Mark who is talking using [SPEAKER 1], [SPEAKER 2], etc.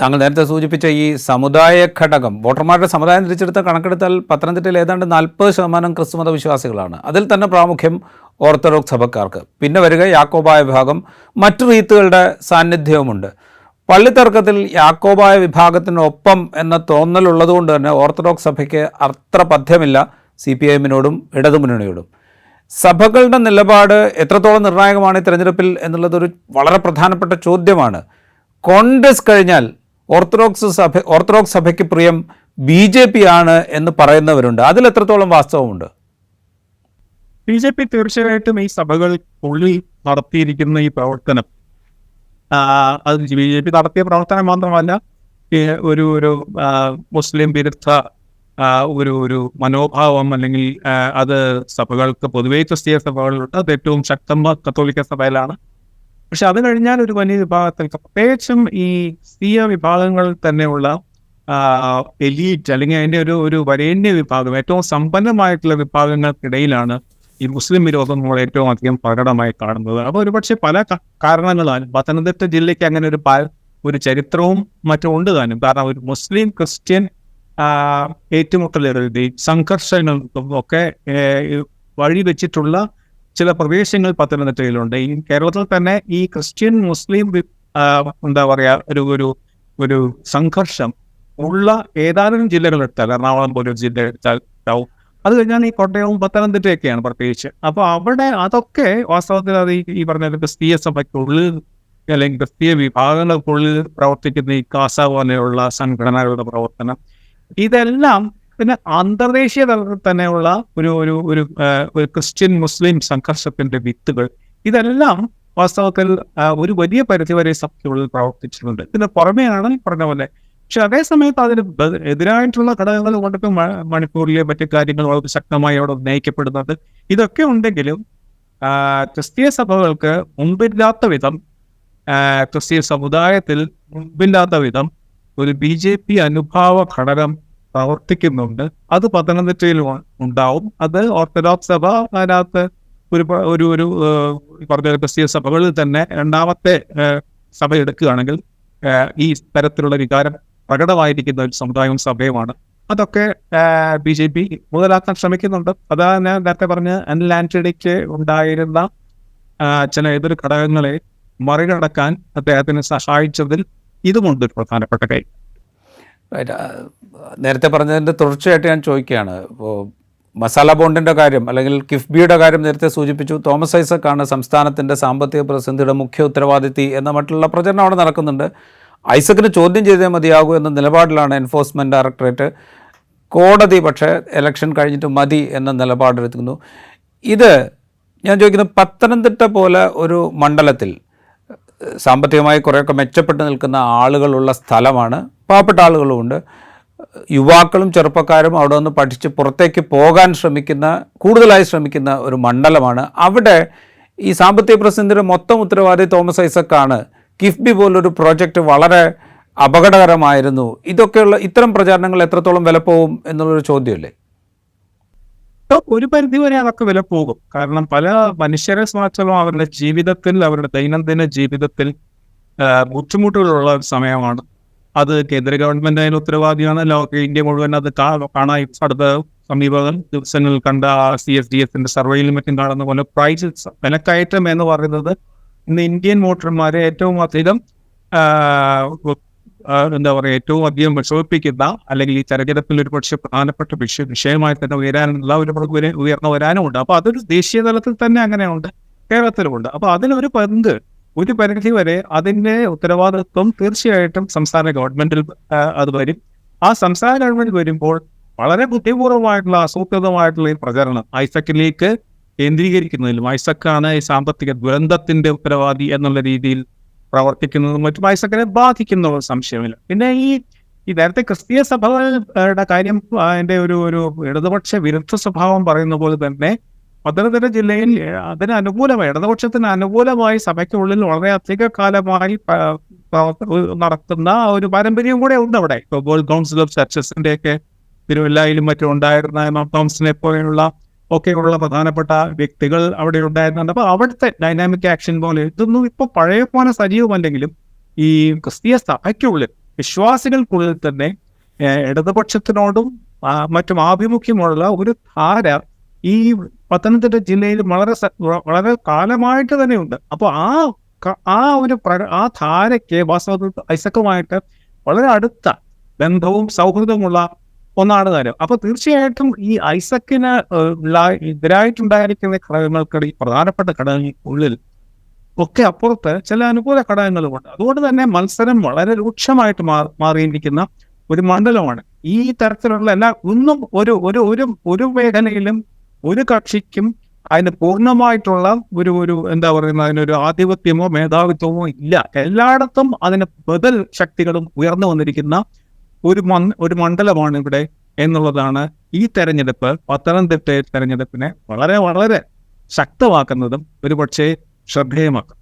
[SPEAKER 1] താങ്കൾ നേരത്തെ സൂചിപ്പിച്ച ഈ സമുദായ ഘടകം, വോട്ടർമാരുടെ സമുദായം തിരിച്ചെടുത്ത കണക്കെടുത്താൽ പത്തനംതിട്ടയിൽ ഏതാണ്ട് 40% ക്രിസ്തുമത വിശ്വാസികളാണ്. അതിൽ തന്നെ പ്രാമുഖ്യം ഓർത്തഡോക്സ് സഭക്കാർക്ക്. പിന്നെ വരിക യാക്കോബായ വിഭാഗം, മറ്റു റീത്തുകളുടെ സാന്നിധ്യവുമുണ്ട്. പള്ളിത്തർക്കത്തിൽ യാക്കോബായ വിഭാഗത്തിനൊപ്പം എന്ന തോന്നലുള്ളതുകൊണ്ട് തന്നെ ഓർത്തഡോക്സ് സഭയ്ക്ക് അത്ര പഥ്യമില്ല CPIM-നോടും ഇടതുമുന്നണിയോടും. സഭകളുടെ നിലപാട് എത്രത്തോളം നിർണായകമാണ് ഈ തെരഞ്ഞെടുപ്പിൽ എന്നുള്ളതൊരു വളരെ പ്രധാനപ്പെട്ട ചോദ്യമാണ്. കോൺഗ്രസ് കഴിഞ്ഞാൽ ഓർത്തഡോക്സ് സഭയ്ക്ക് പ്രിയം BJP ആണ് എന്ന് പറയുന്നവരുണ്ട്. അതിൽ എത്രത്തോളം വാസ്തവമുണ്ട്?
[SPEAKER 2] BJP തീർച്ചയായിട്ടും ഈ സഭകൾക്കുള്ളിൽ നടത്തിയിരിക്കുന്ന ഈ പ്രവർത്തനം, അത് BJP നടത്തിയ പ്രവർത്തനം മാത്രമല്ല, ഒരു മുസ്ലിം വിരുദ്ധ ഒരു മനോഭാവം, അല്ലെങ്കിൽ അത് സഭകൾക്ക് പൊതുവേ ക്രിസ്തീയ സഭകളിലുണ്ട്. അത് ഏറ്റവും ശക്തമായ കത്തോലിക്ക സഭയിലാണ്. പക്ഷെ അത് കഴിഞ്ഞാൽ ഒരു വലിയ വിഭാഗത്തിൽ, പ്രത്യേകിച്ചും ഈ ക്രിസ്തീയ വിഭാഗങ്ങളിൽ തന്നെയുള്ള എലീറ്റ്, അല്ലെങ്കിൽ അതിൻ്റെ ഒരു വരേണ്യ വിഭാഗം, ഏറ്റവും സമ്പന്നമായിട്ടുള്ള വിഭാഗങ്ങൾക്കിടയിലാണ് ഈ മുസ്ലിം വിരോധം നമ്മൾ ഏറ്റവും അധികം പ്രകടമായി കാണുന്നത്. അപ്പോൾ ഒരുപക്ഷെ പല കാരണങ്ങളാൽ പത്തനംതിട്ട ജില്ലയ്ക്ക് അങ്ങനെ ഒരു ചരിത്രവും മറ്റും ഉണ്ട് താനും. കാരണം ഒരു മുസ്ലിം ക്രിസ്ത്യൻ ഏറ്റുമുട്ടലുകളുടെയും സംഘർഷങ്ങൾക്കും ഒക്കെ വഴിവെച്ചിട്ടുള്ള ചില പ്രദേശങ്ങൾ പത്തനംതിട്ടയിലുണ്ട്. ഈ കേരളത്തിൽ തന്നെ ഈ ക്രിസ്ത്യൻ മുസ്ലിം എന്താ പറയുക ഒരു സംഘർഷം ഉള്ള ഏതാനും ജില്ലകളെടുത്താൽ, എറണാകുളം പോലൊരു ജില്ല എടുത്താൽ ഉണ്ടാവും. അത് കഴിഞ്ഞാൽ ഈ കോട്ടയവും പത്തനംതിട്ടയൊക്കെയാണ് പ്രത്യേകിച്ച്. അപ്പോൾ അവിടെ അതൊക്കെ വാസ്തവത്തിൽ അത് ഈ പറഞ്ഞ ക്രിസ്തീയ സഭയ്ക്കുള്ളിൽ അല്ലെങ്കിൽ ക്രിസ്തീയ വിഭാഗങ്ങൾക്കുള്ളിൽ പ്രവർത്തിക്കുന്ന ഈ കാസ പോലെയുള്ള സംഘടനകളുടെ പ്രവർത്തനം, ഇതെല്ലാം പിന്നെ അന്തർദേശീയ തലത്തിൽ തന്നെയുള്ള ഒരു ക്രിസ്ത്യൻ മുസ്ലിം സംഘർഷത്തിന്റെ വിത്തുകൾ, ഇതെല്ലാം വാസ്തവത്തിൽ ഒരു വലിയ പരിധിവരെ സഭയ്ക്കുള്ളിൽ പ്രവർത്തിച്ചിട്ടുണ്ട്. ഇതിന് പുറമെയാണ് പറഞ്ഞ പോലെ. പക്ഷെ അതേ സമയത്ത് അതിന് എതിരായിട്ടുള്ള ഘടകങ്ങൾ കൊണ്ടൊക്കെ മണിപ്പൂരിലെ മറ്റു കാര്യങ്ങൾ വളരെ ശക്തമായി അവിടെ ഉന്നയിക്കപ്പെടുന്നുണ്ട്. ഇതൊക്കെ ഉണ്ടെങ്കിലും ക്രിസ്തീയ സഭകൾക്ക് മുമ്പില്ലാത്ത വിധം, ക്രിസ്തീയ സമുദായത്തിൽ മുമ്പില്ലാത്ത വിധം ഒരു BJP അനുഭാവ ഘടകം പ്രവർത്തിക്കുന്നുണ്ട്. അത് പത്തനംതിട്ടയിൽ ഉണ്ടാവും. അത് ഓർത്തഡോക്സ് സഭ അതിനകത്ത് ഒരു പറഞ്ഞ ക്രിസ്തീയ സഭകളിൽ തന്നെ രണ്ടാമത്തെ സഭ എടുക്കുകയാണെങ്കിൽ ഈ തരത്തിലുള്ള വികാരം പ്രകടമായിരിക്കുന്ന ഒരു സമുദായവും സഭയുമാണ്. അതൊക്കെ BJP മുതലാക്കാൻ ശ്രമിക്കുന്നുണ്ട്. അതാ ഞാൻ നേരത്തെ പറഞ്ഞ അനിൽ ആന്റണിക്ക് ഉണ്ടായിരുന്ന ചില എതിർ ഘടകങ്ങളെ മറികടക്കാൻ അദ്ദേഹത്തിന് സഹായിച്ചതിൽ ഇതുമുണ്ട് ഒരു പ്രധാനപ്പെട്ട കാര്യം.
[SPEAKER 1] നേരത്തെ പറഞ്ഞതിൻ്റെ തുടർച്ചയായിട്ട് ഞാൻ ചോദിക്കുകയാണ്. ഇപ്പോൾ മസാല ബോണ്ടിൻ്റെ കാര്യം അല്ലെങ്കിൽ കിഫ്ബിയുടെ കാര്യം നേരത്തെ സൂചിപ്പിച്ചു. തോമസ് ഐസക്കാണ് സംസ്ഥാനത്തിൻ്റെ സാമ്പത്തിക പ്രതിസന്ധിയുടെ മുഖ്യ ഉത്തരവാദിത്തി എന്ന മറ്റുള്ള പ്രചരണം അവിടെ നടക്കുന്നുണ്ട്. ഐസക്കിന് ചോദ്യം ചെയ്തേ മതിയാകൂ എന്ന നിലപാടിലാണ് എൻഫോഴ്സ്മെൻറ്റ് ഡയറക്ടറേറ്റ്. കോടതി പക്ഷേ ഇലക്ഷൻ കഴിഞ്ഞിട്ട് മതി എന്ന നിലപാടെടുക്കുന്നു. ഇത് ഞാൻ ചോദിക്കുന്നത്, പത്തനംതിട്ട പോലെ ഒരു മണ്ഡലത്തിൽ സാമ്പത്തികമായി കുറേയൊക്കെ മെച്ചപ്പെട്ട് നിൽക്കുന്ന ആളുകളുള്ള സ്ഥലമാണ്, പാവപ്പെട്ട ആളുകളുമുണ്ട്, യുവാക്കളും ചെറുപ്പക്കാരും അവിടെ നിന്ന് പഠിച്ച് പുറത്തേക്ക് പോകാൻ കൂടുതലായി ശ്രമിക്കുന്ന ഒരു മണ്ഡലമാണ്. അവിടെ ഈ സാമ്പത്തിക പ്രതിസന്ധിയുടെ മൊത്തം ഉത്തരവാദി തോമസ് ഐസക്കാണ്. കിഫ്ബി പോലൊരു പ്രോജക്റ്റ് വളരെ അപകടകരമായിരുന്നു. ഇത്തരം പ്രചാരണങ്ങൾ എത്രത്തോളം വിലപ്പോവും എന്നുള്ളൊരു ചോദ്യമല്ലേ?
[SPEAKER 2] ഒരു പരിധിവരെ അതൊക്കെ വില പോകും. കാരണം പല മനുഷ്യരെ സംബന്ധിച്ചും അവരുടെ ജീവിതത്തിൽ, അവരുടെ ദൈനംദിന ജീവിതത്തിൽ ബുദ്ധിമുട്ടുകളുള്ള ഒരു സമയമാണ്. അത് കേന്ദ്ര ഗവൺമെന്റ് അതിന് ഉത്തരവാദിയാണ്. ഇന്ത്യ മുഴുവൻ അത് കാണാൻ അടുത്ത സമീപ ദിവസങ്ങളിൽ കണ്ട CSDS സർവേയിലും മറ്റും കാണുന്ന പോലെ വിലക്കയറ്റം എന്ന് പറയുന്നത് ഇന്ന് ഇന്ത്യൻ വോട്ടർമാരെ ഏറ്റവും അധികം എന്താ പറയുക, ഏറ്റവും അധികം വിഷമിപ്പിക്കുന്ന, അല്ലെങ്കിൽ ഈ തെരഞ്ഞെടുപ്പിൽ ഒരു പക്ഷേ പ്രധാനപ്പെട്ട വിഷയമായി തന്നെ ഉയരാനുള്ള ഉയർന്നു വരാനുമുണ്ട്. അപ്പോൾ അതൊരു ദേശീയ തലത്തിൽ തന്നെ അങ്ങനെയുണ്ട്, കേരളത്തിലുമുണ്ട്. അപ്പോൾ അതിനൊരു പങ്ക് ഒരു പരിധി വരെ അതിൻ്റെ ഉത്തരവാദിത്വം തീർച്ചയായിട്ടും സംസ്ഥാന ഗവൺമെന്റിൽ അത് വരും. ആ സംസ്ഥാന ഗവൺമെന്റ് വരുമ്പോൾ വളരെ ബുദ്ധിപൂർവമായിട്ടുള്ള ആസൂത്രിതമായിട്ടുള്ള ഈ പ്രചരണം ഐസക്കിലേക്ക് കേന്ദ്രീകരിക്കുന്നതിലും, ഐസക്കാണ് ഈ സാമ്പത്തിക ദുരന്തത്തിന്റെ ഉത്തരവാദി എന്നുള്ള രീതിയിൽ പ്രവർത്തിക്കുന്നതും മറ്റും ഐസക്കിനെ ബാധിക്കുന്ന സംശയമില്ല. പിന്നെ ഈ നേരത്തെ ക്രിസ്തീയ സഭകളുടെ കാര്യം, അതിന്റെ ഒരു ഇടതുപക്ഷ വിരുദ്ധ സ്വഭാവം പറയുന്ന പോലെ തന്നെ പത്തനംതിട്ട ജില്ലയിൽ അതിന് അനുകൂലമായി, ഇടതുപക്ഷത്തിന് അനുകൂലമായി സഭയ്ക്കുള്ളിൽ വളരെ അധിക കാലമായി നടത്തുന്ന ഒരു പാരമ്പര്യം കൂടെ ഉണ്ട് അവിടെ. ഇപ്പോൾ വേൾഡ് കൗൺസിൽ ഓഫ് ചർച്ചസിന്റെ ഒക്കെ തിരുവല്ലയിലും മറ്റും ഉണ്ടായിരുന്ന എം തോമസിനെ പോലെയുള്ള ഒക്കെയുള്ള പ്രധാനപ്പെട്ട വ്യക്തികൾ അവിടെ ഉണ്ടായിരുന്നുണ്ട്. അപ്പോൾ അവിടുത്തെ ഡൈനാമിക് ആക്ഷൻ പോലെ ഇതൊന്നും ഇപ്പോൾ പഴയ പോലെ സജീവമല്ലെങ്കിലും ഈ ക്രിസ്തീയ സഭയ്ക്കുള്ളിൽ വിശ്വാസികൾക്കുള്ളിൽ തന്നെ ഇടതുപക്ഷത്തിനോടും മറ്റും ആഭിമുഖ്യമുള്ള ഒരു ധാര ഈ പത്തനംതിട്ട ജില്ലയിൽ വളരെ കാലമായിട്ട് തന്നെ ഉണ്ട്. അപ്പോൾ ആ ധാരയ്ക്ക് വാസ്തവത്തിൽ ഐസക്കുമായിട്ട് വളരെ അടുത്ത ബന്ധവും സൗഹൃദമുള്ള ഒന്നാണ് കാര്യം. അപ്പൊ തീർച്ചയായിട്ടും ഈ ഐസക്കിന് എതിരായിട്ടുണ്ടായിരിക്കുന്ന ഘടകങ്ങൾക്കിടയിൽ പ്രധാനപ്പെട്ട ഘടകങ്ങൾക്കുള്ളിൽ ഒക്കെ അപ്പുറത്ത് ചില അനുകൂല ഘടകങ്ങളുമുണ്ട്. അതുകൊണ്ട് തന്നെ മത്സരം വളരെ രൂക്ഷമായിട്ട് മാറിയിരിക്കുന്ന ഒരു മണ്ഡലമാണ്. ഈ തരത്തിലുള്ള ഒന്നും ഒരു മേഖലയിലും ഒരു കക്ഷിക്കും അതിന് പൂർണ്ണമായിട്ടുള്ള ഒരു എന്താ പറയുന്ന അതിനൊരു ആധിപത്യമോ മേധാവിത്വമോ ഇല്ല. എല്ലായിടത്തും അതിന് ബദൽ ശക്തികളും ഉയർന്നു വന്നിരിക്കുന്ന ഒരു മണ്ഡലമാണ് ഇവിടെ എന്നുള്ളതാണ് ഈ തെരഞ്ഞെടുപ്പ് പത്തനംതിട്ട തെരഞ്ഞെടുപ്പിനെ വളരെ വളരെ ശക്തമാക്കുന്നതും ഒരുപക്ഷെ ശ്രദ്ധേയമാക്കും.